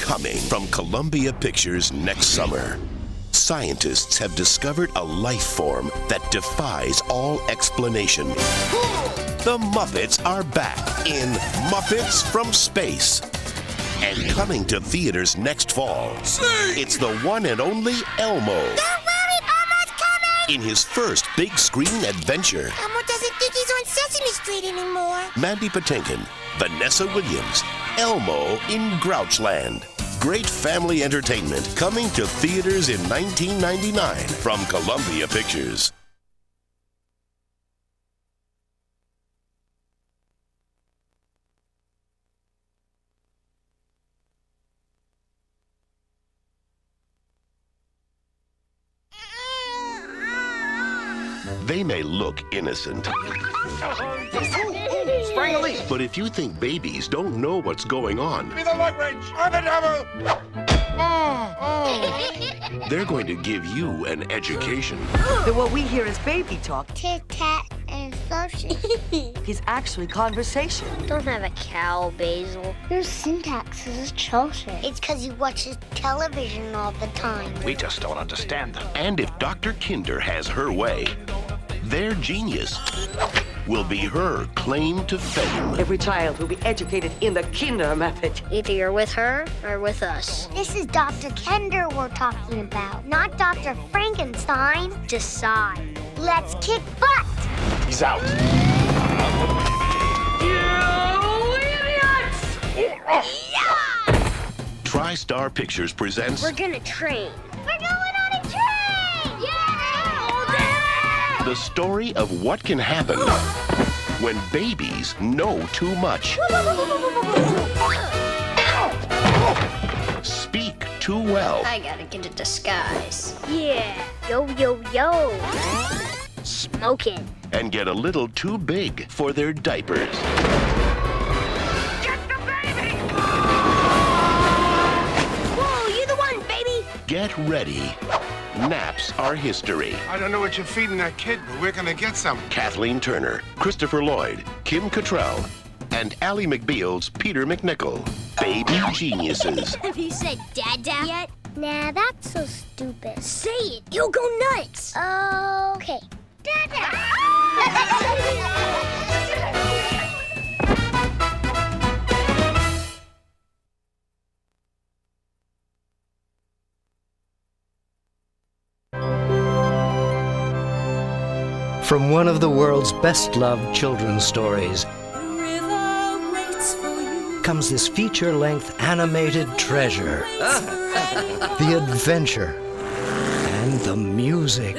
coming from Columbia Pictures next summer. Scientists have discovered a life form that defies all explanation. The Muppets are back in Muppets from Space. And coming to theaters next fall, it's the one and only Elmo. Don't worry, Elmo's coming! In his first big screen adventure. Elmo doesn't think he's on Sesame Street anymore. Mandy Patinkin, Vanessa Williams, Elmo in Grouchland. Great family entertainment coming to theaters in 1999 from Columbia Pictures. They may look innocent. Spring a leak. But if you think babies don't know what's going on, Give me the lug wrench or the devil. they're going to give you an education. What we hear is baby talk. Tit-tat and sushi. He's actually conversation. Don't have a cow, Basil. Your syntax is atrocious. It's because he watches television all the time. We just don't understand them. And if Dr. Kinder has her way, their genius will be her claim to fame. Every child will be educated in the Kinder method. Either you're with her or with us. This is Dr. Kender we're talking about, not Dr. Frankenstein. Decide. Let's kick butt. He's out. TriStar Pictures presents We're gonna train. We're going on a train! Yeah! All day! the story of what can happen when babies know too much, speak too well, I gotta get a disguise. Yeah. Yo, yo, yo. Smoking. and get a little too big for their diapers. Get the baby! Whoa, you the one, baby! Get ready. Naps are history. I don't know what you're feeding that kid, but we're gonna get some. Kathleen Turner, Christopher Lloyd, Kim Cattrall, and Ally McBeal's Peter McNichol. Baby geniuses. Have you said Dada yet? Nah, that's so stupid. Say it. You'll go nuts. Okay. Dada! From one of the world's best-loved children's stories comes this feature-length animated treasure. The adventure and the music.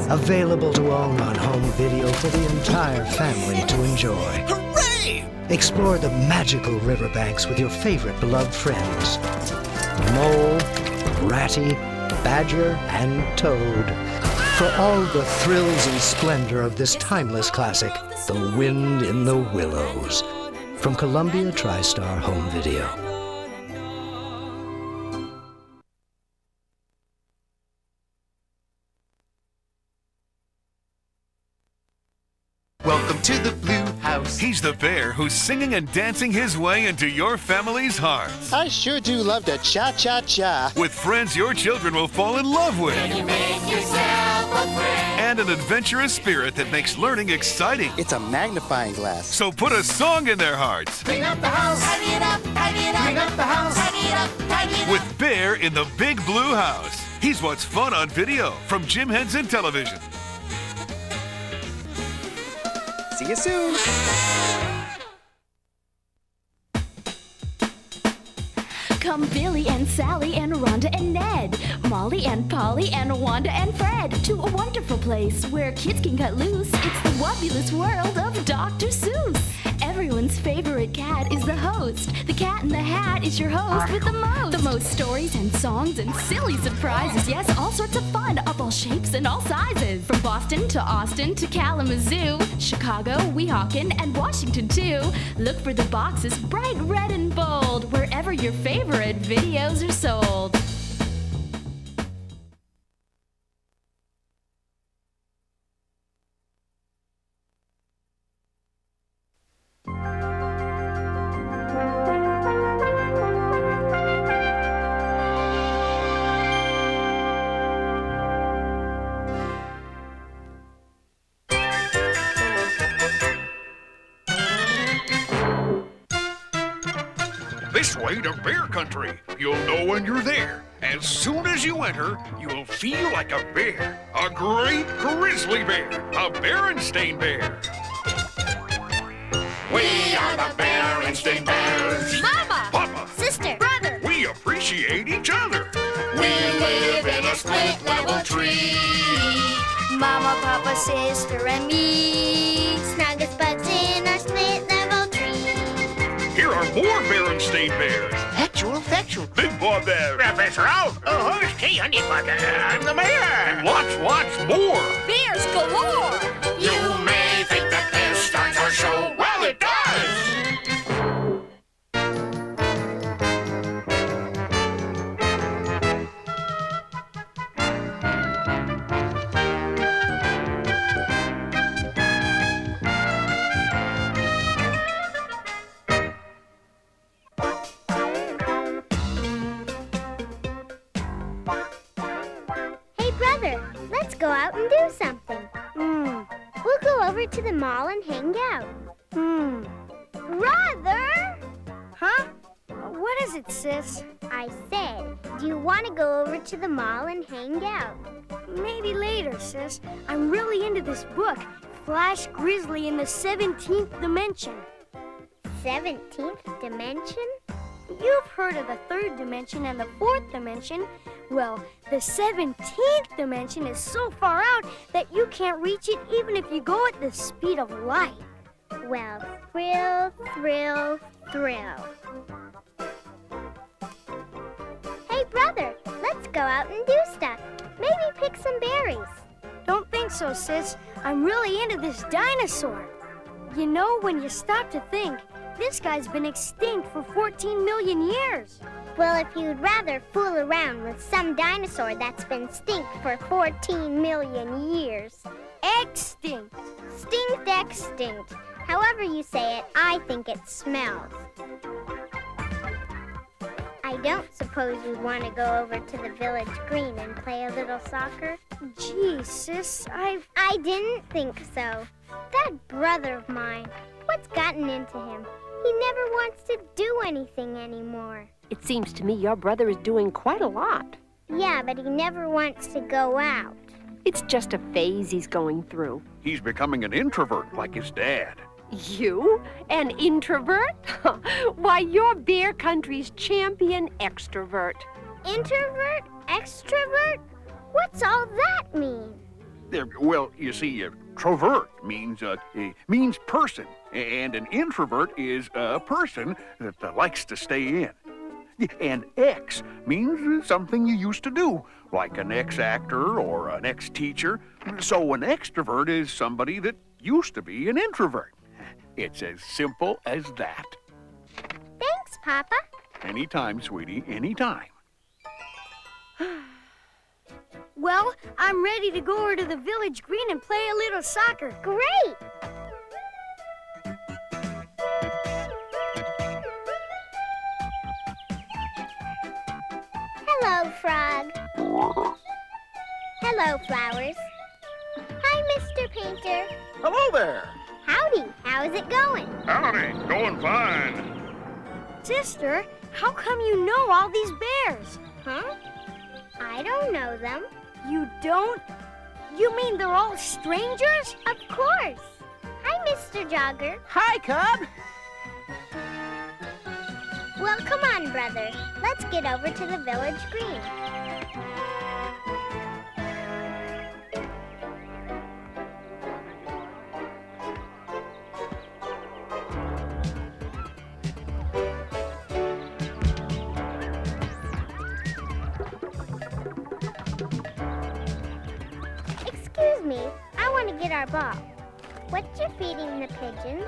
Available to own on home video for the entire family to enjoy. Hooray! Explore the magical riverbanks with your favorite beloved friends. Mole, Ratty, Badger, and Toad. For all the thrills and splendor of this timeless classic, The Wind in the Willows. From Columbia TriStar Home Video. Welcome to the Blue House. He's the bear who's singing and dancing his way into your family's hearts. I sure do love to cha-cha-cha. With friends your children will fall in love with. You make yourself a friend. And an adventurous spirit that makes learning exciting. It's a magnifying glass. So put a song in their hearts. Bring up the house. Tidy it up. Tidy it up. Bring up the house. Tidy it up. Tidy it up. With Bear in the Big Blue House. He's what's fun on video from Jim Henson Television. See you soon. Come Billy and Sally and Rhonda and Ned, Molly and Polly and Wanda and Fred, to a wonderful place where kids can cut loose. It's the wobulous world of Dr. Seuss. Everyone's favorite cat is the host. The Cat in the Hat is your host with the most. The most stories and songs and silly surprises. Yes, all sorts of fun of all shapes and all sizes. From Boston to Austin to Kalamazoo, Chicago, Weehawken, and Washington too. Look for the boxes bright red and bold wherever your favorite videos are sold. this way to bear country. You'll know when you're there. As soon as you enter, you'll feel like a bear. A great grizzly bear. A Berenstain Bear. We are the Berenstain Bears. Mama! Papa! Sister! Brother! We appreciate each other. We live in a split-level tree. Mama, Papa, sister, and me. Snug as bugs in our split-level tree. Here are more Berenstain Bears. Factual. Big Boy Bear. Professor Out. Oh, who's tea, honey butter? I'm the mayor. And lots more. Bears galore! You may think that this starts our show. Well, it does. Hey, brother, let's go out and do something. We'll go over to the mall and hang out. Brother! Huh? What is it, sis? I said, do you want to go over to the mall and hang out? Maybe later, sis. I'm really into this book, Flash Grizzly in the 17th Dimension. 17th Dimension? You've heard of the 3rd dimension and the 4th dimension. Well, the 17th dimension is so far out that you can't reach it even if you go at the speed of light. Well, thrill. Hey, brother, let's go out and do stuff. Maybe pick some berries. Don't think so, sis. I'm really into this dinosaur. You know, when you stop to think, this guy's been extinct for 14 million years. Well, if you'd rather fool around with some dinosaur that's been extinct for 14 million years. Extinct. Extinct. However you say it, I think it smells. I don't suppose you'd want to go over to the village green and play a little soccer? Gee, sis, I didn't think so. That brother of mine, what's gotten into him? He never wants to do anything anymore. It seems to me your brother is doing quite a lot. Yeah, but he never wants to go out. It's just a phase he's going through. He's becoming an introvert like his dad. You? An introvert? Why, you're Bear Country's champion extrovert. Introvert? Extrovert? What's all that mean? Well, you see, trovert means person, and an introvert is a person that likes to stay in. And ex means something you used to do, like an ex-actor or an ex-teacher. So an extrovert is somebody that used to be an introvert. It's as simple as that. Thanks, Papa. Anytime, sweetie, anytime. Well, I'm ready to go over to the village green and play a little soccer. Great! Hello, Frog. Hello, Flowers. Hi, Mr. Painter. Hello there. Howdy. How's it going? Howdy, going fine. Sister, how come you know all these bears? Huh? I don't know them. You don't? You mean they're all strangers? Of course. Hi, Mr. Jogger. Hi, Cub. Well, come on, brother. Let's get over to the village green. Excuse me, I want to get our ball. What you feeding the pigeons?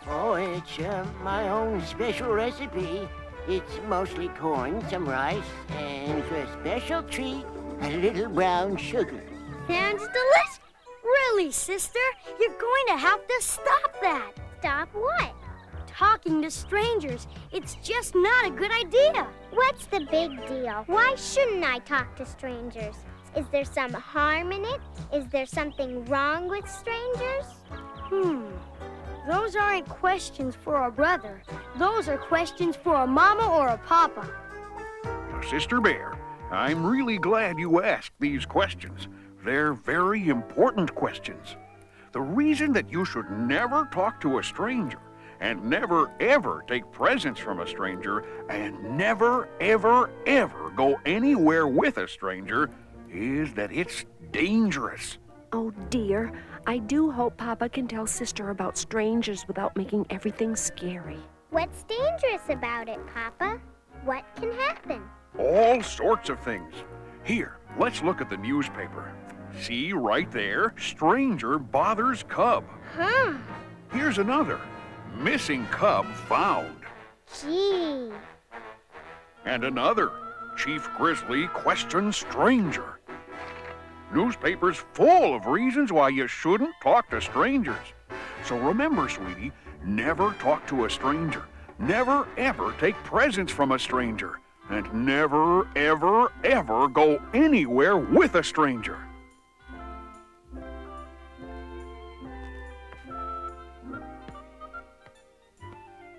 Oh, it's my own special recipe. It's mostly corn, some rice, and for a special treat, a little brown sugar. Sounds delicious. Really, sister? You're going to have to stop that. Stop what? Talking to strangers. It's just not a good idea. What's the big deal? Why shouldn't I talk to strangers? Is there some harm in it? Is there something wrong with strangers? Those aren't questions for a brother. Those are questions for a mama or a papa. Now, Sister Bear, I'm really glad you asked these questions. They're very important questions. The reason that you should never talk to a stranger and never, ever take presents from a stranger and never, ever, ever go anywhere with a stranger is that it's dangerous. Oh, dear. I do hope Papa can tell Sister about strangers without making everything scary. What's dangerous about it, Papa? What can happen? All sorts of things. Here, let's look at the newspaper. See right there, stranger bothers cub. Huh. Here's another. Missing cub found. Gee. And another. Chief Grizzly questions stranger. Newspapers full of reasons why you shouldn't talk to strangers. So remember, sweetie, never talk to a stranger. Never, ever take presents from a stranger. And never, ever, ever go anywhere with a stranger.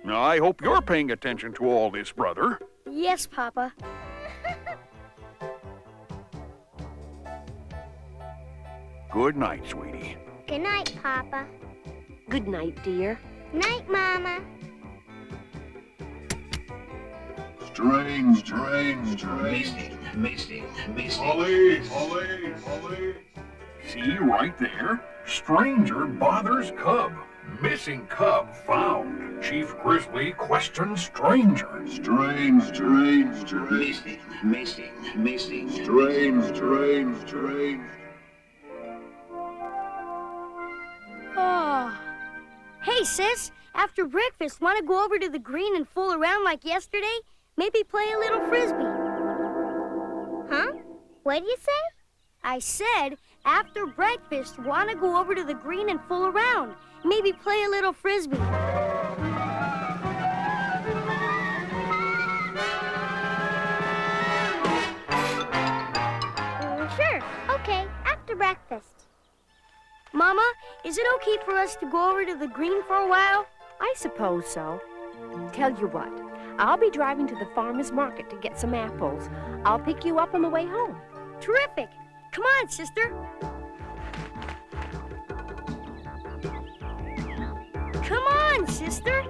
Now, I hope you're paying attention to all this, brother. Yes, Papa. Good night, sweetie. Good night, Papa. Good night, dear. Night, Mama. Strange. Missing. Police. See right there? Stranger bothers cub. Missing cub found. Chief Grizzly questions stranger. Strange. Missing. Strange. Oh. Hey, sis. After breakfast, want to go over to the green and fool around like yesterday? Maybe play a little frisbee. Huh? What'd you say? I said, after breakfast, want to go over to the green and fool around. Maybe play a little frisbee. Sure. Okay, after breakfast. Mama, is it okay for us to go over to the green for a while? I suppose so. Tell you what, I'll be driving to the farmer's market to get some apples. I'll pick you up on the way home. Terrific. Come on, sister. Come on, sister.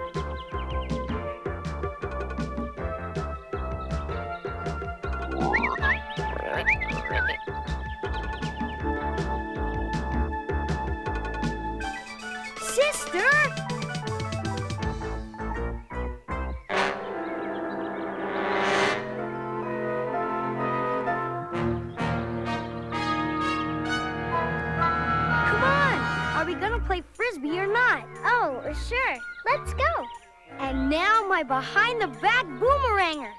Sister! Play frisbee or not? Oh, sure. Let's go. And now my behind-the-back boomeranger.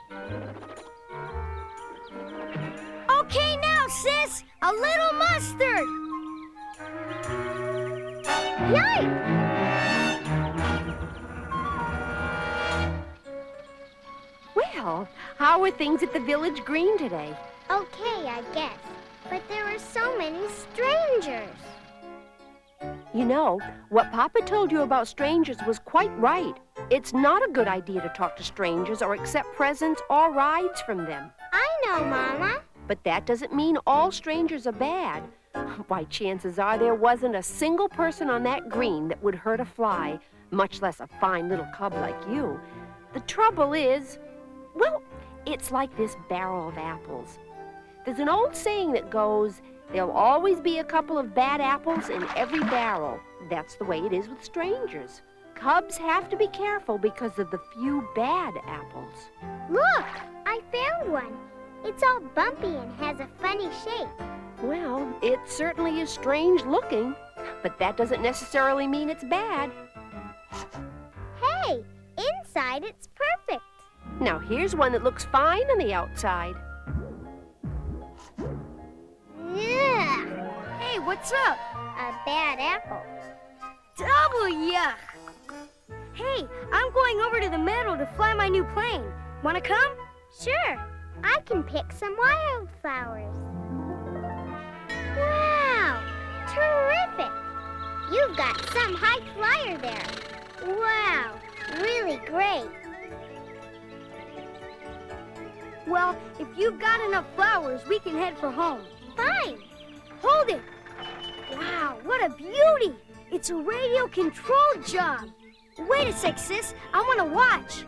Okay now, sis. A little mustard. Yikes! Well, how are things at the village green today? Okay, I guess. But there are so many strangers. You know, what Papa told you about strangers was quite right. It's not a good idea to talk to strangers or accept presents or rides from them. I know, Mama. But that doesn't mean all strangers are bad. Why, chances are there wasn't a single person on that green that would hurt a fly, much less a fine little cub like you. The trouble is, well, it's like this barrel of apples. There's an old saying that goes, there'll always be a couple of bad apples in every barrel. That's the way it is with strangers. Cubs have to be careful because of the few bad apples. Look, I found one. It's all bumpy and has a funny shape. Well, it certainly is strange looking, but that doesn't necessarily mean it's bad. Hey, inside it's perfect. Now here's one that looks fine on the outside. Ugh. Hey, what's up? A bad apple. Double yuck. Hey, I'm going over to the meadow to fly my new plane. Wanna come? Sure. I can pick some wildflowers. Wow, terrific. You've got some high flyer there. Wow, really great. great. Well, if you've got enough flowers, we can head for home. Fine. Hold it. Wow, what a beauty. It's a radio-controlled job. Wait a sec, sis. I want to watch.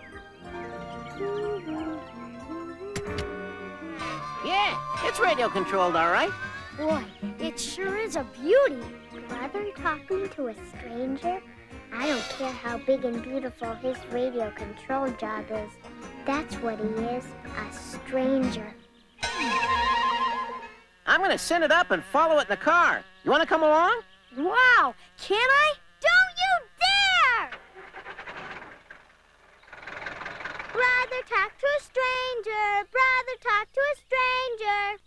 Yeah, it's radio controlled, all right. Boy, it sure is a beauty. Brother talking to a stranger? I don't care how big and beautiful his radio control job is. That's what he is, a stranger. I'm gonna send it up and follow it in the car. You wanna come along? Wow, can I? Don't you dare! Brother talk to a stranger. Brother talk to a stranger.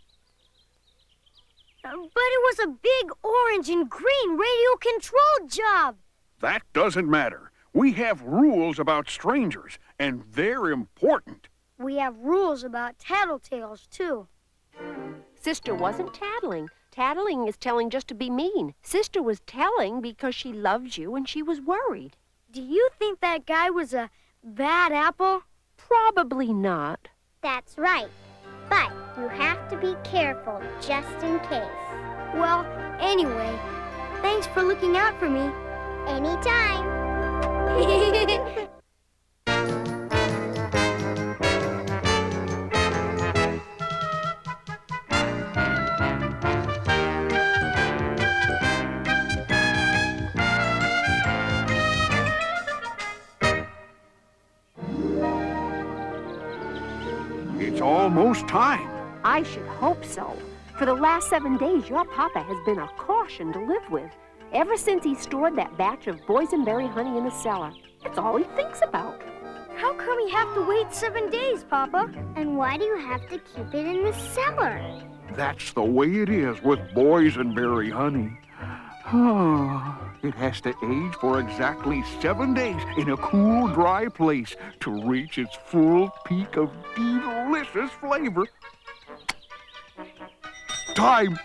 But it was a big orange and green radio-controlled job. That doesn't matter. We have rules about strangers, and they're important. We have rules about tattletales, too. Sister wasn't tattling. Tattling is telling just to be mean. Sister was telling because she loves you and she was worried. Do you think that guy was a bad apple? Probably not. That's right. But you have to be careful just in case. Well, anyway, thanks for looking out for me. Anytime. It's almost time. I should hope so. For the last 7 days, your papa has been a caution to live with. Ever since he stored that batch of boysenberry honey in the cellar. That's all he thinks about. How come you have to wait 7 days, Papa? And why do you have to keep it in the cellar? That's the way it is with boysenberry honey. It has to age for exactly 7 days in a cool, dry place to reach its full peak of delicious flavor. Time!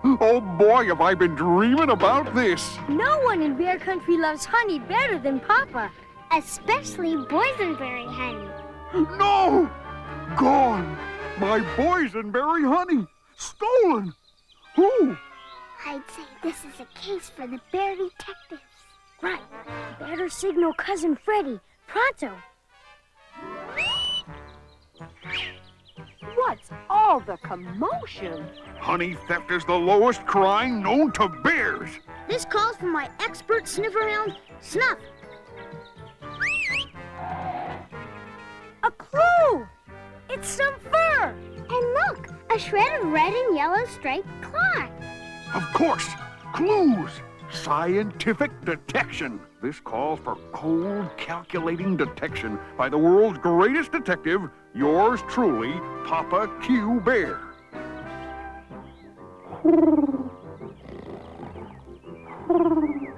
Oh boy, have I been dreaming about this! No one in Bear Country loves honey better than Papa. Especially boysenberry honey. No! Gone! My boysenberry honey! Stolen! Who? I'd say this is a case for the bear detectives. Right. Better signal Cousin Freddie. Pronto. What's all the commotion? Honey theft is the lowest crime known to bears. This calls for my expert sniffer hound, Snuff. A clue! It's some fur! And look, a shred of red and yellow striped cloth. Of course, clues. Scientific detection. This calls for cold, calculating detection by the world's greatest detective, yours truly, Papa Q. Bear.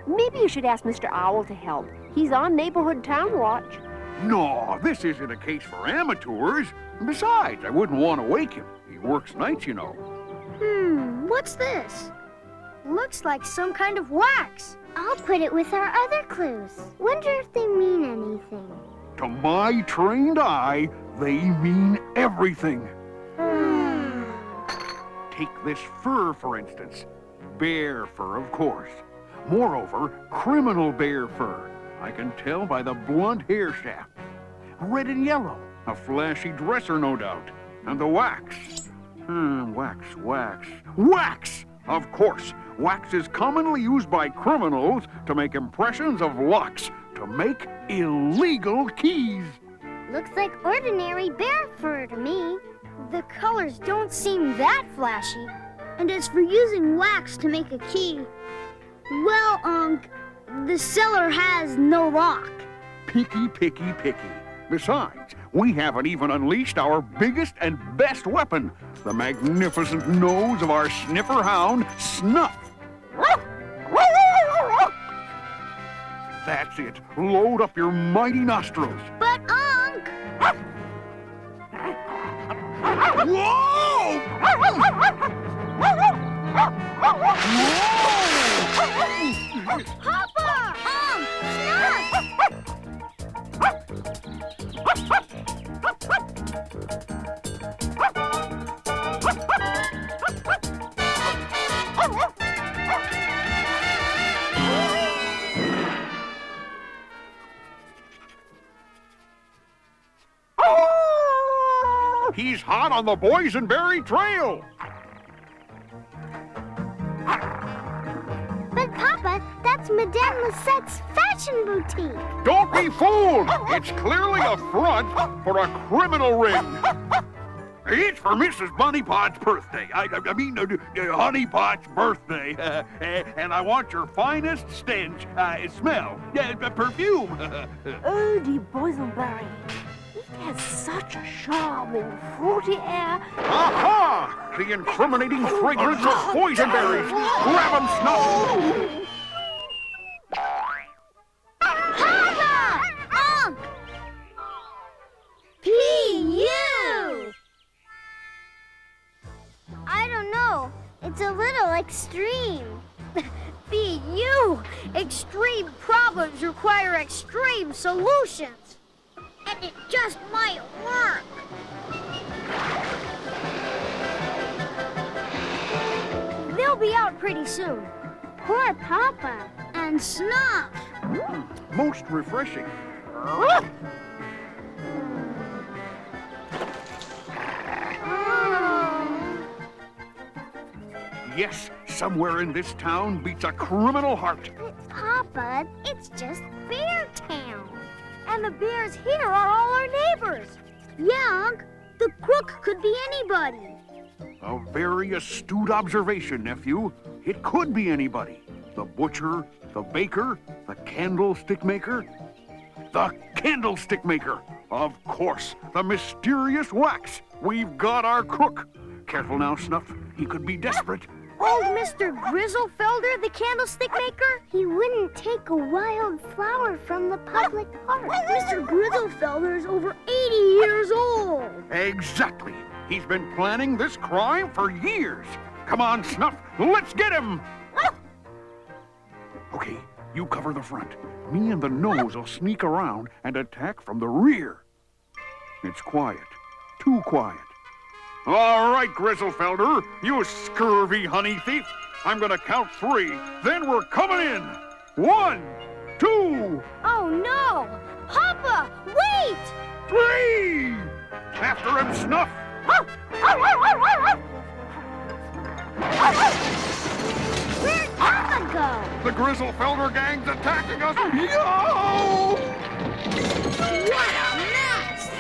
Maybe you should ask Mr. Owl to help. He's on Neighborhood Town Watch. No, this isn't a case for amateurs. Besides, I wouldn't want to wake him. He works nights, you know. What's this? Looks like some kind of wax. I'll put it with our other clues. Wonder if they mean anything. To my trained eye, they mean everything. Take this fur, for instance. Bear fur, of course. Moreover, criminal bear fur. I can tell by the blunt hair shaft. Red and yellow. A flashy dresser, no doubt. And the wax. Wax! Of course. Wax is commonly used by criminals to make impressions of locks, to make illegal keys. Looks like ordinary bear fur to me. The colors don't seem that flashy. And as for using wax to make a key, well, the cellar has no lock. Picky. Besides, we haven't even unleashed our biggest and best weapon, the magnificent nose of our sniffer hound, Snuff. That's it. Load up your mighty nostrils. But, Unc! Whoa! Papa! Snuff! He's hot on the boysenberry trail. But, Papa, that's Madame Lisette's fashion boutique. Don't be fooled! It's clearly a front for a criminal ring. It's for Mrs. Bunnypot's birthday. Honeypot's birthday. And I want your finest stench, smell, perfume. Oh, the boysenberry. It has such a charming, fruity air. Aha! The incriminating fragrance of boysenberries. Grab 'em, Snuff! Papa! Unc! P.U. I don't know. It's a little extreme. P.U. Extreme problems require extreme solutions. And it just might work. They'll be out pretty soon. Poor Papa. And Snuff. Most refreshing. Yes, somewhere in this town beats a criminal heart. Papa, it's just Bear Town. And the bears here are all our neighbors. Yeah, Unc. The crook could be anybody. A very astute observation, nephew. It could be anybody. The butcher, the baker, the candlestick maker. The candlestick maker! Of course, the mysterious Wax. We've got our crook. Careful now, Snuff. He could be desperate. Old Mr. Grizzlefelder, the candlestick maker? He wouldn't take a wild flower from the public park. Mr. Grizzlefelder's over 80 years old. Exactly. He's been planning this crime for years. Come on, Snuff. Let's get him. Okay, you cover the front. Me and the nose will sneak around and attack from the rear. It's quiet. Too quiet. All right, Grizzlefelder, you scurvy honey thief. I'm gonna count 3, then we're coming in. 1, 2. Oh, no! Papa, wait! 3! After him, Snuff. Where'd Papa go? The Grizzlefelder gang's attacking us. Yo! What a mess!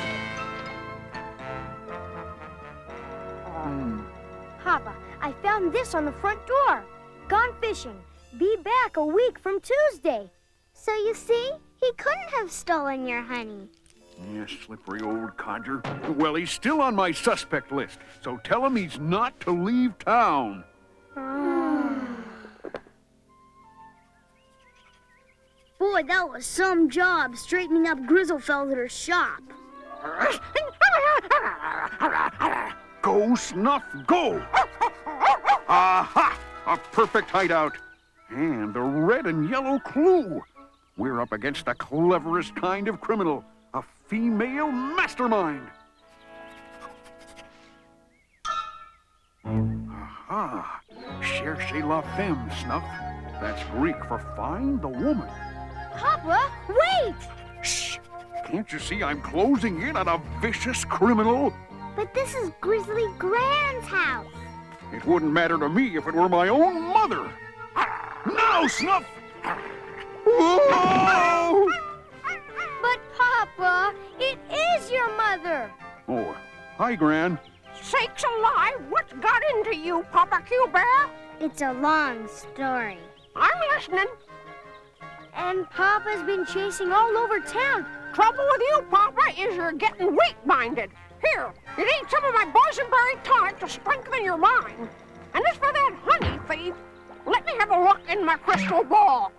Papa, I found this on the front door. Gone fishing. Be back a week from Tuesday. So you see, he couldn't have stolen your honey. Yeah, slippery old codger. Well, he's still on my suspect list, so tell him he's not to leave town. Boy, that was some job straightening up Grizzlefelder's shop. Go, Snuff, go! Aha! A perfect hideout. And the red and yellow clue. We're up against the cleverest kind of criminal. A female mastermind. Aha! Cherchez la femme, Snuff. That's Greek for find the woman. Papa, wait! Shh! Can't you see I'm closing in on a vicious criminal? But this is Grizzly Grand's house. It wouldn't matter to me if it were my own mother. Now, Snuff! Whoa! But, Papa, it is your mother. Oh, hi, Gran. Sakes alive, what's got into you, Papa Q Bear? It's a long story. I'm listening. And Papa's been chasing all over town. Trouble with you, Papa, is you're getting weak-minded. Here, you need some of my boysenberry tonic to strengthen your mind. And as for that honey thief, let me have a look in my crystal ball.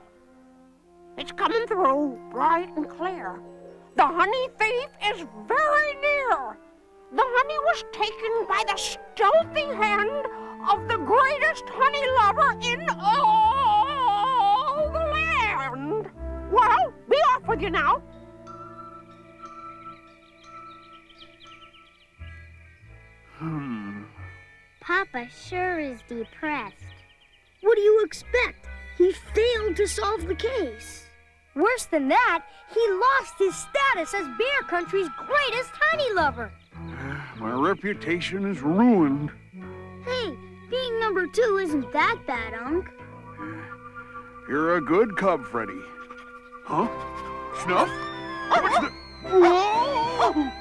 It's coming through bright and clear. The honey thief is very near. The honey was taken by the stealthy hand of the greatest honey lover in all the land. Well, be off with you now. Papa sure is depressed. What do you expect? He failed to solve the case. Worse than that, he lost his status as Bear Country's greatest honey lover. my reputation is ruined. Hey, being number 2 isn't that bad, Unc. You're a good cub, Freddy. Huh? Snuff? What's the... Whoa!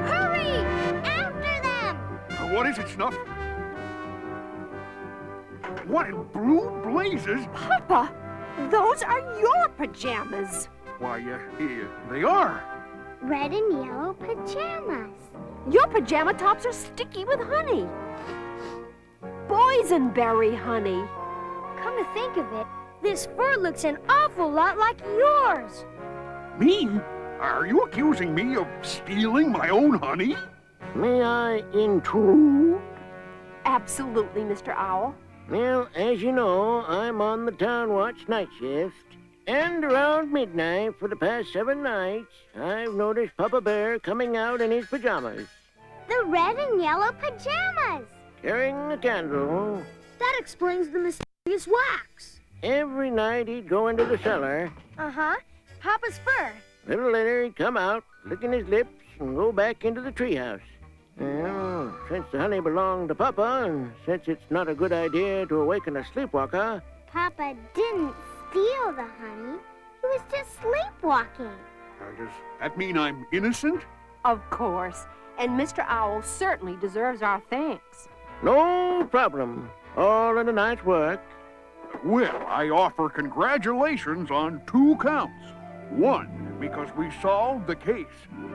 Hurry! After them! What is it, Snuff? What in blue blazes? Papa, those are your pajamas. Why, they are. Red and yellow pajamas. Your pajama tops are sticky with honey. Boysenberry honey. Come to think of it, this fur looks an awful lot like yours. Me? Are you accusing me of stealing my own honey? May I intrude? Absolutely, Mr. Owl. Well, as you know, I'm on the town watch night shift. And around midnight for the past 7 nights, I've noticed Papa Bear coming out in his pajamas. The red and yellow pajamas. Carrying a candle. That explains the mysterious wax. Every night he'd go into the cellar. Uh-huh. Papa's fur. A little later he'd come out, licking his lips, and go back into the treehouse. Well, since the honey belonged to Papa, and since it's not a good idea to awaken a sleepwalker... Papa didn't steal the honey. He was just sleepwalking. Does that mean I'm innocent? Of course. And Mr. Owl certainly deserves our thanks. No problem. All in a night's work. Well, I offer congratulations on 2 counts. 1, because we solved the case.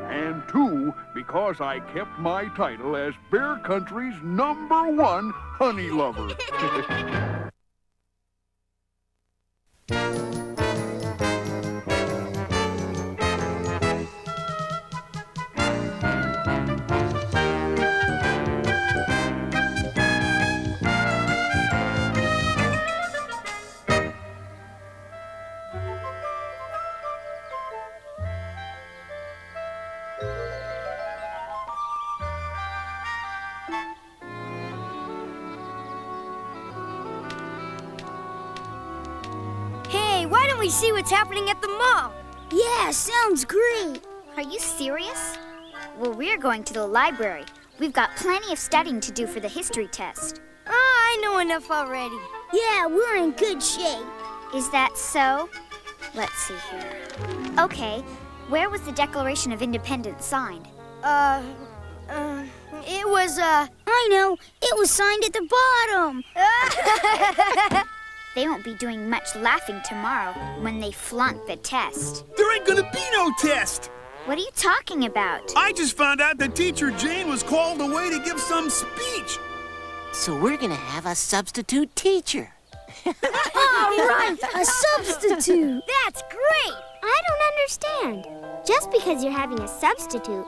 And 2, because I kept my title as Bear Country's #1 honey lover. Why don't we see what's happening at the mall? Yeah, sounds great. Are you serious? Well, we're going to the library. We've got plenty of studying to do for the history test. I know enough already. Yeah, we're in good shape. Is that so? Let's see here. Okay, where was the Declaration of Independence signed? It was, I know. It was signed at the bottom. They won't be doing much laughing tomorrow when they flunk the test. There ain't gonna be no test! What are you talking about? I just found out that Teacher Jane was called away to give some speech. So we're gonna have a substitute teacher. All right, a substitute. That's great. I don't understand. Just because you're having a substitute,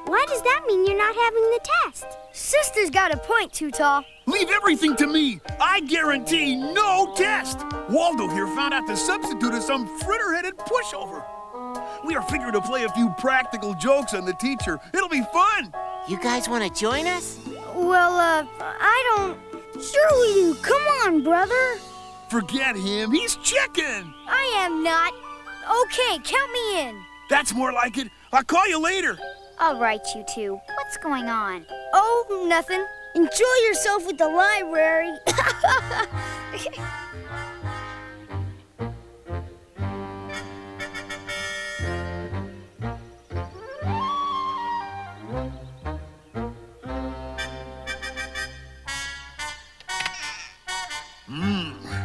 why does that mean you're not having the test? Sister's got a point, Too Tall. Leave everything to me. I guarantee no test. Waldo here found out the substitute is some fritter-headed pushover. We are figuring to play a few practical jokes on the teacher. It'll be fun. You guys want to join us? Well, I don't... Sure we do. Come on, brother. Forget him. He's chicken. I am not. Okay, count me in. That's more like it. I'll call you later. All right, you two. What's going on? Oh, nothing. Enjoy yourself with the library.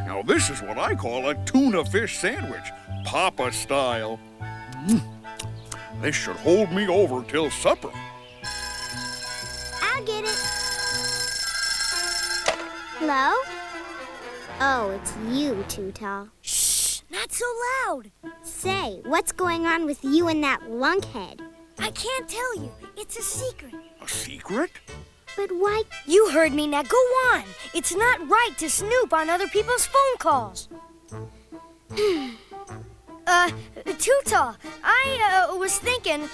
Now this is what I call a tuna fish sandwich, Papa style. This should hold me over till supper. I'll get it. Hello? Oh, it's you, Too Tall. Shh, not so loud. Say, what's going on with you and that lunkhead? I can't tell you. It's a secret. A secret? But why? You heard me, now go on. It's not right to snoop on other people's phone calls. Too Tall, I was thinking,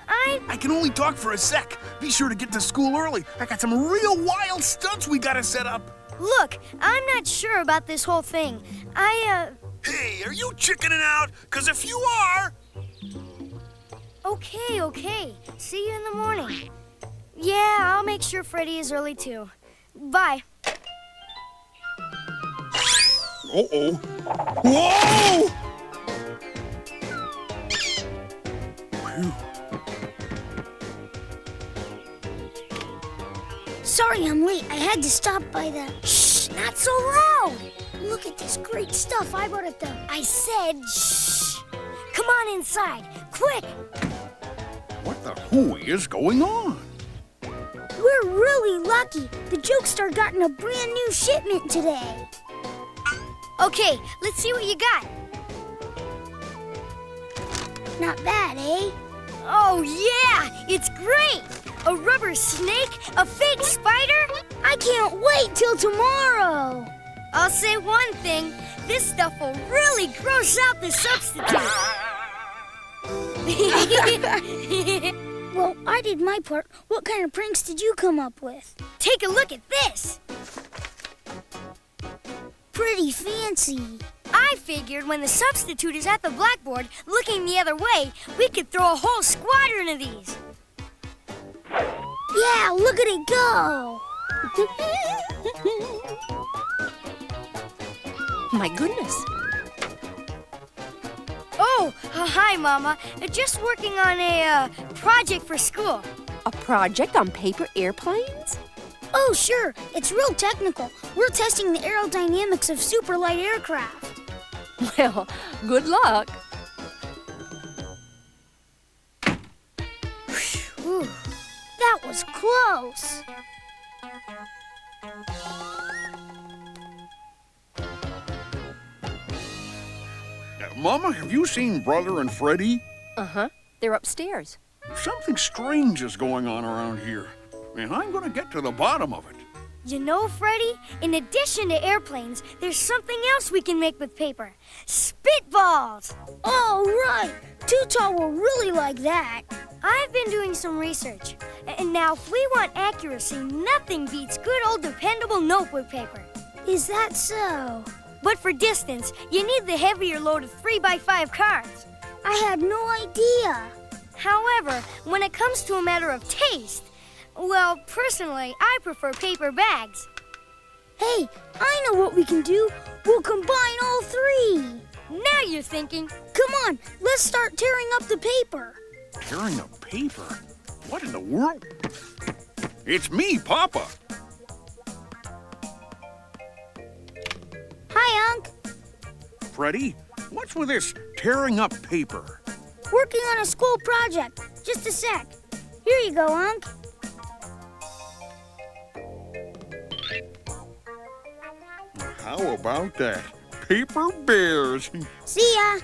I can only talk for a sec. Be sure to get to school early. I got some real wild stunts we gotta set up. Look, I'm not sure about this whole thing. Hey, are you chickening out? Because if you are... Okay. See you in the morning. Yeah, I'll make sure Freddy is early too. Bye. Uh-oh. Whoa! Phew. Sorry I'm late. I had to stop by the... Shh, not so loud. Look at this great stuff I bought at the... I said shh. Come on inside, quick. What the hooey is going on? We're really lucky. The Jokestar got in a brand new shipment today. Okay, let's see what you got. Not bad, eh? Oh, yeah! It's great! A rubber snake? A fake spider? I can't wait till tomorrow! I'll say one thing. This stuff will really gross out the substitute. Well, I did my part. What kind of pranks did you come up with? Take a look at this. Pretty fancy. I figured when the substitute is at the blackboard looking the other way, we could throw a whole squadron of these. Yeah, look at it go. My goodness. Oh, hi, Mama. Just working on a project for school. A project on paper airplanes? Oh, sure. It's real technical. We're testing the aerodynamics of super light aircraft. Well, good luck. Whew, that was close. Mama, have you seen Brother and Freddy? Uh-huh. They're upstairs. Something strange is going on around here, and I'm going to get to the bottom of it. You know, Freddy, in addition to airplanes, there's something else we can make with paper. Spitballs! Oh, right. Too-Tall will really like that. I've been doing some research. And now, if we want accuracy, nothing beats good old dependable notebook paper. Is that so? But for distance, you need the heavier load of 3x5 cards. I had no idea. However, when it comes to a matter of taste, well, personally, I prefer paper bags. Hey, I know what we can do. We'll combine all three. Now you're thinking. Come on, let's start tearing up the paper. Tearing up paper? What in the world? It's me, Papa. Hi, Unc. Freddy, what's with this tearing up paper? Working on a school project. Just a sec. Here you go, Unc. How about that? Paper bears. See ya.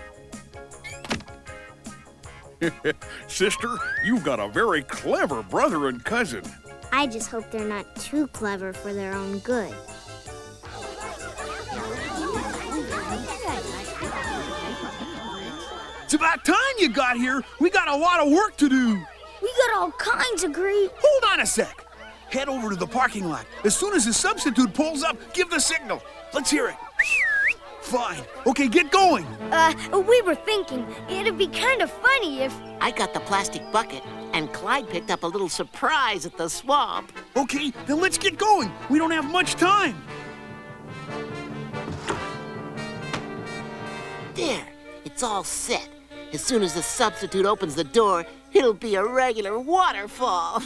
Sister, you've got a very clever brother and cousin. I just hope they're not too clever for their own good. It's about time you got here. We got a lot of work to do. We got all kinds of great... Hold on a sec. Head over to the parking lot. As soon as the substitute pulls up, give the signal. Let's hear it. Fine. Okay, get going. We were thinking it'd be kind of funny if... I got the plastic bucket, and Clyde picked up a little surprise at the swamp. Okay, then let's get going. We don't have much time. There, it's all set. As soon as the substitute opens the door, it'll be a regular waterfall.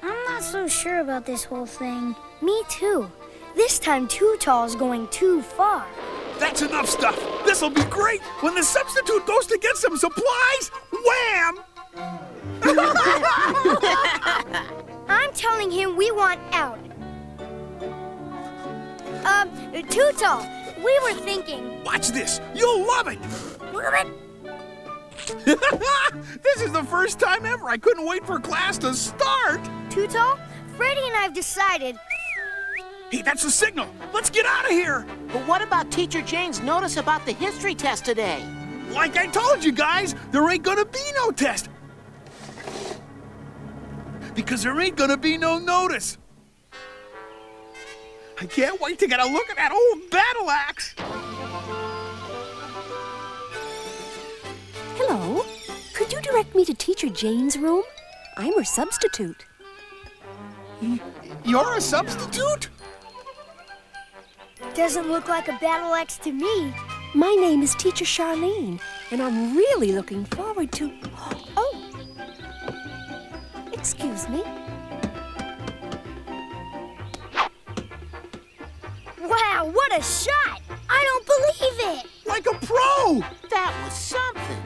I'm not so sure about this whole thing. Me too. This time Too-Tall's going too far. That's enough stuff. This'll be great. When the substitute goes to get some supplies, wham! I'm telling him we want out. Too-Tall, we were thinking... Watch this. You'll love it. Love it? This is the first time ever. I couldn't wait for class to start. Too-Tall, Freddy and I have decided... Hey, that's the signal. Let's get out of here. But what about Teacher Jane's notice about the history test today? Like I told you guys, there ain't gonna be no test. Because there ain't gonna be no notice. I can't wait to get a look at that old battle axe. Hello. Could you direct me to Teacher Jane's room? I'm her substitute. You're a substitute? Doesn't look like a battle axe to me. My name is Teacher Charlene, and I'm really looking forward to... Oh! Excuse me. Wow, what a shot! I don't believe it! Like a pro! That was something.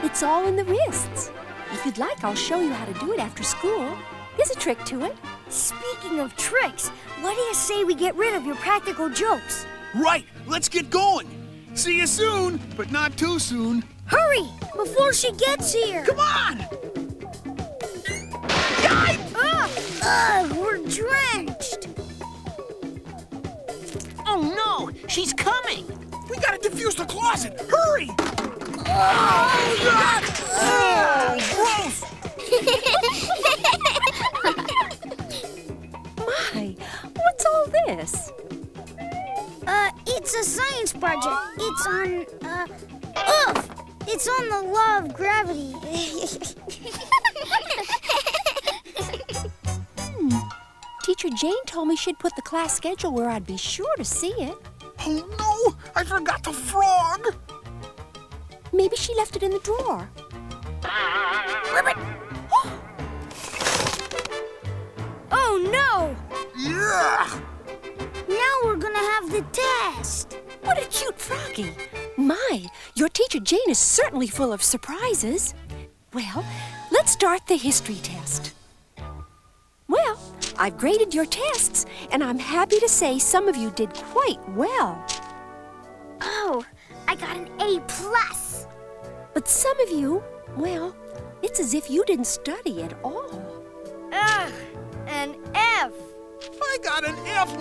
It's all in the wrists. If you'd like, I'll show you how to do it after school. There's a trick to it. Speaking of tricks, what do you say we get rid of your practical jokes? Right, let's get going. See you soon, but not too soon. Hurry, before she gets here. Come on! We're drenched. Oh no, she's coming. We gotta defuse the closet. Hurry! Gross! My, what's all this? It's a science project. It's on, it's on the law of gravity. Teacher Jane told me she'd put the class schedule where I'd be sure to see it. Oh no, I forgot the frog. Maybe she left it in the drawer. Oh no! Yeah! Now we're gonna have the test. What a cute froggy. My, your Teacher Jane is certainly full of surprises. Well, let's start the history test. Well, I've graded your tests, and I'm happy to say some of you did quite well. Oh, I got an A+. But some of you, well, it's as if you didn't study at all. Ugh, an F. I got an F-.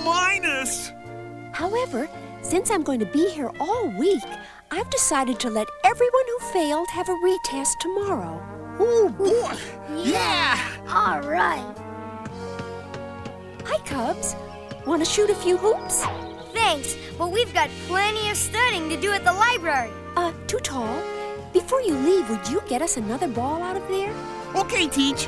However, since I'm going to be here all week, I've decided to let everyone who failed have a retest tomorrow. Oh, boy! Yeah! All right. Hi, Cubs. Want to shoot a few hoops? Thanks, but we've got plenty of studying to do at the library. Too tall. Before you leave, would you get us another ball out of there? Okay, Teach.